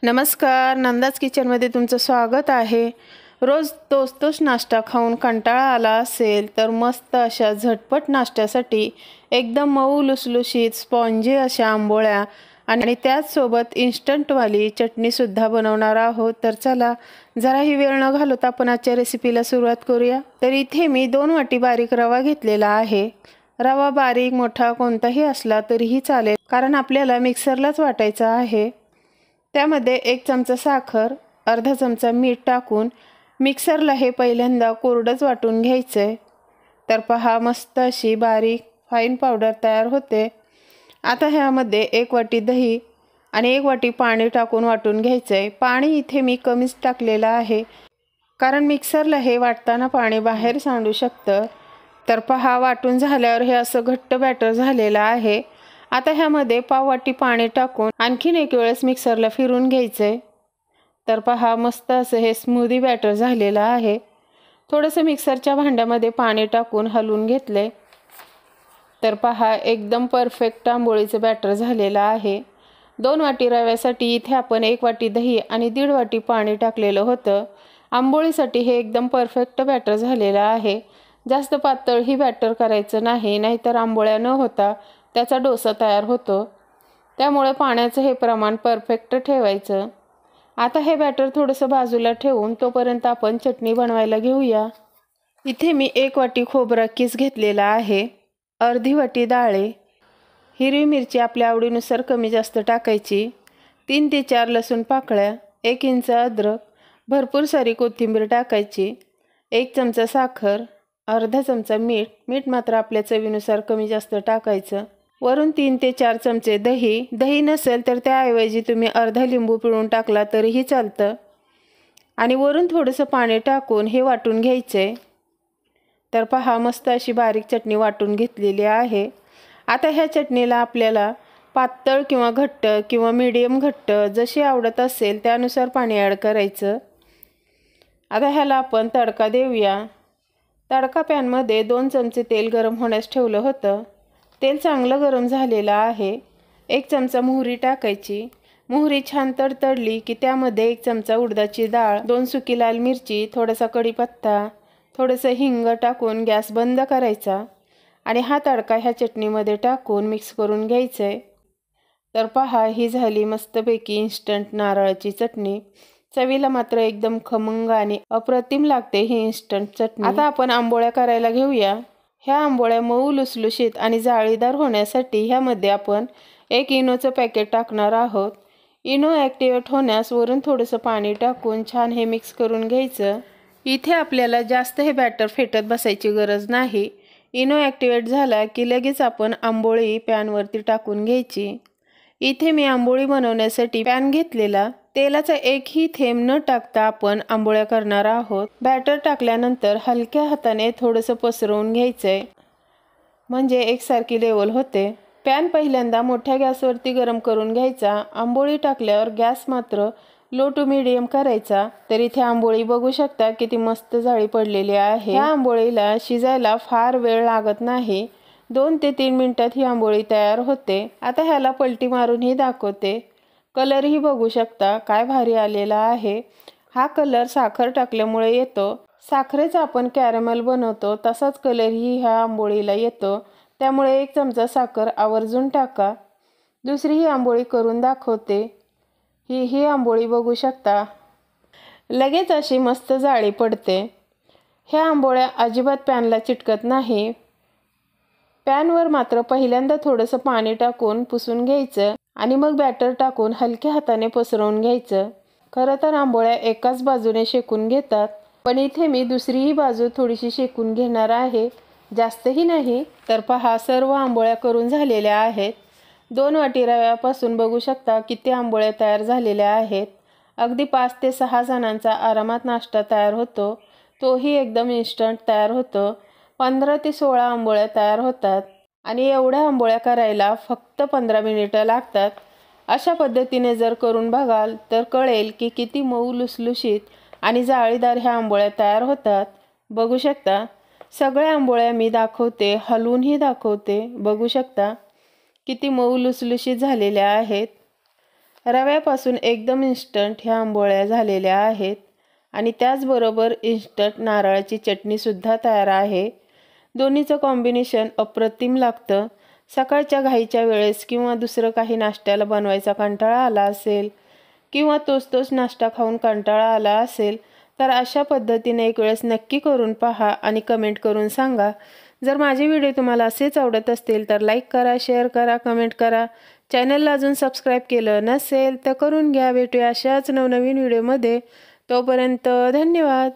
नमस्कार, नंदाच किचनमध्ये तुमचं स्वागत आहे। रोज तोच नाश्ता खाऊन कंटाळा आला असेल तर मस्त अशा झटपट नाश्त्यासाठी एकदम मऊ लुसलुशीत स्पॉन्जी अशा आंबोळ्या आणि त्याचसोबत इन्स्टंटवाली चटणीसुद्धा बनवणार आहोत। तर चला जराही वेळ न घालवता आपण आजच्या रेसिपीला सुरुवात करूया। तर इथे मी 2 वाटी बारीक रवा घेतलेला आहे। रवा बारीक मोठा कोणताही असला तरीही चालेल, कारण आपल्याला मिक्सरलाच वाटायचा आहे। त्यामध्ये 1 चमचा साखर, अर्धा चमचा मीठ टाकून मिक्सरला हे पहिल्यांदा कोरडंच वाटून घ्यायचं। तर पहा मस्त अशी बारीक फाईन पावडर तयार होते। आता ह्यामध्ये 1 वाटी दही आणि 1 वाटी पाणी टाकून वाटून घ्यायचं। पाणी इथे मी कमीच टाकलेलं आहे, कारण मिक्सरला हे वाटताना पाणी बाहेर सांडू शकतं। तर पहा वाटून झाल्यावर हे असं घट्ट बॅटर झालेलं आहे। आता ह्यामध्ये पाव वाटी पाणी टाकून आणखीन एक वेळेस मिक्सरला फिरून घ्यायचंय। तर पहा मस्त असं हे स्मूदी बॅटर झालेलं आहे। थोडंसं मिक्सरच्या भांड्यामध्ये पाणी टाकून हलवून घेतले। तर पहा एकदम परफेक्ट आंबोळीचं बॅटर झालेलं आहे। 2 वाटी रव्यासाठी इथे आपण 1 वाटी दही आणि 1.5 वाटी पाणी टाकलेलं होतं। आंबोळीसाठी हे एकदम परफेक्ट बॅटर झालेलं आहे। जास्त पातळही बॅटर करायचं नाही, नाहीतर आंबोळ्या न होता त्याचा डोसा तयार होतो। त्यामुळे पाण्याचं हे प्रमाण परफेक्ट ठेवायचं। आता हे बॅटर थोडंसं बाजूला ठेवून तोपर्यंत आपण चटणी बनवायला घेऊया। इथे मी 1 वाटी खोबरा किस घेतलेला आहे, अर्धी वाटी डाळे, हिरवी मिरची आपल्या आवडीनुसार कमी जास्त टाकायची, 3 ते 4 लसूण पाकळ्या, 1 इंच अद्रक, भरपूर सारी कोथिंबीर टाकायची, 1 चमचा साखर, अर्धा चमचा मीठ मात्र आपल्या चवीनुसार कमी जास्त टाकायचं, वरून 3 ते 4 चमचे दही नसेल तर त्याऐवजी तुम्ही अर्धा लिंबू पिळून टाकला तरीही चालतं, आणि वरून थोडंसं पाणी टाकून हे वाटून घ्यायचे। तर पहा मस्त अशी बारीक चटणी वाटून घेतलेली आहे। आता ह्या चटणीला आपल्याला पातळ किंवा घट्ट किंवा मीडियम घट्ट जशी आवडत असेल त्यानुसार पाणी ॲड करायचं। आता ह्याला आपण तडका देऊया। तडका पॅनमध्ये 2 चमचे तेल गरम होण्यास ठेवलं होतं। तेल चांगलं गरम झालेलं आहे। 1 चमचा मोहरी टाकायची। मोहरी छान तडतडली की त्यामध्ये 1 चमचा उडदाची डाळ, 2 सुकी लाल मिरची, थोडासा कढीपत्ता, थोडंसं हिंग टाकून गॅस बंद करायचा आणि हा तडका ह्या चटणीमध्ये टाकून मिक्स करून घ्यायचंय। तर पहा ही झाली मस्तपैकी इन्स्टंट नारळाची चटणी। चवीला मात्र एकदम खमंग आणि अप्रतिम लागते ही इन्स्टंट चटणी। आता आपण आंबोळ्या करायला घेऊया। ह्या आंबोळ्या मऊ लुसलुशीत आणि जाळीदार होण्यासाठी ह्यामध्ये आपण 1 इनोचं पॅकेट टाकणार आहोत। इनो ॲक्टिवेट होण्यास वरून थोडंसं पाणी टाकून छान हे मिक्स करून घ्यायचं। इथे आपल्याला जास्त हे बॅटर फेटत बसायची गरज नाही। इनो ॲक्टिवेट झाला की लगेच आपण आंबोळी पॅनवरती टाकून घ्यायची। इथे मी आंबोळी बनवण्यासाठी पॅन घेतलेला, तेलाचा एकही थेंब न टाकता आपण आंबोळ्या करणार आहोत। बॅटर टाकल्यानंतर हलक्या हाताने थोडंसं पसरवून घ्यायचंय, म्हणजे एकसारखी लेवल होते। पॅन पहिल्यांदा मोठ्या गॅसवरती गरम करून घ्यायचा। आंबोळी टाकल्यावर गॅस मात्र लो टू मीडियम करायचा। तर इथे आंबोळी बघू शकता किती मस्त जाळी पडलेली आहे। ह्या आंबोळीला शिजायला फार वेळ लागत नाही, 2 ते 3 मिनिटात ही आंबोळी तयार होते। आता ह्याला पलटी मारूनही दाखवते। कलरही बघू शकता काय भारी आलेला आहे। हा कलर साखर टाकल्यामुळे येतो। साखरेचा आपण कॅरमेल बनवतो तसाच कलरही ह्या आंबोळीला येतो, त्यामुळे 1 चमचा साखर आवर्जून टाका। दुसरी ही आंबोळी करून दाखवते। ही आंबोळी बघू शकता, लगेच अशी मस्त जाळी पडते। ह्या आंबोळ्या अजिबात पॅनला चिटकत नाही। पॅनवर मात्र पहिल्यांदा थोडंसं पाणी टाकून पुसून घ्यायचं आणि मग बॅटर टाकून हलक्या हाताने पसरवून घ्यायचं। खरं तर आंबोळ्या एकाच बाजूने शेकून घेतात, पण इथे मी दुसरीही बाजू थोडीशी शेकून घेणार आहे, जास्तही नाही। तर पहा सर्व आंबोळ्या करून झालेल्या आहेत। 2 वाटी रव्यापासून बघू शकता किती आंबोळ्या तयार झालेल्या आहेत। अगदी 5 ते 6 जणांचा आरामात नाश्ता तयार होतो, तोही एकदम इन्स्टंट तयार होतो। 15 ते 16 आंबोळ्या तयार होतात आणि एवढ्या आंबोळ्या करायला फक्त 15 मिनिटं लागतात। अशा पद्धतीने जर करून बघाल तर कळेल की किती मऊ लुसलुशीत आणि जाळीदार ह्या आंबोळ्या तयार होतात। बघू शकता सगळ्या आंबोळ्या मी दाखवते, हलवूनही दाखवते। बघू शकता किती मऊ लुसलुशीत झालेल्या आहेत। रव्यापासून एकदम इन्स्टंट ह्या आंबोळ्या झालेल्या आहेत आणि त्याचबरोबर इन्स्टंट नारळाची चटणीसुद्धा तयार आहे। दोन्हीचं कॉम्बिनेशन अप्रतिम लागतं। सकाळच्या घाईच्या वेळेस किंवा दुसरं काही नाश्त्याला बनवायचा कंटाळा आला असेल किंवा तोच नाश्ता खाऊन कंटाळा आला असेल तर अशा पद्धतीने एक वेळेस नक्की करून पहा आणि कमेंट करून सांगा। जर माझे व्हिडिओ तुम्हाला असेच आवडत असतील तर लाईक करा, शेअर करा, कमेंट करा। चॅनलला अजून सबस्क्राईब केलं नसेल तर करून घ्या। भेटूया अशाच नवनवीन व्हिडिओमध्ये। तोपर्यंत धन्यवाद।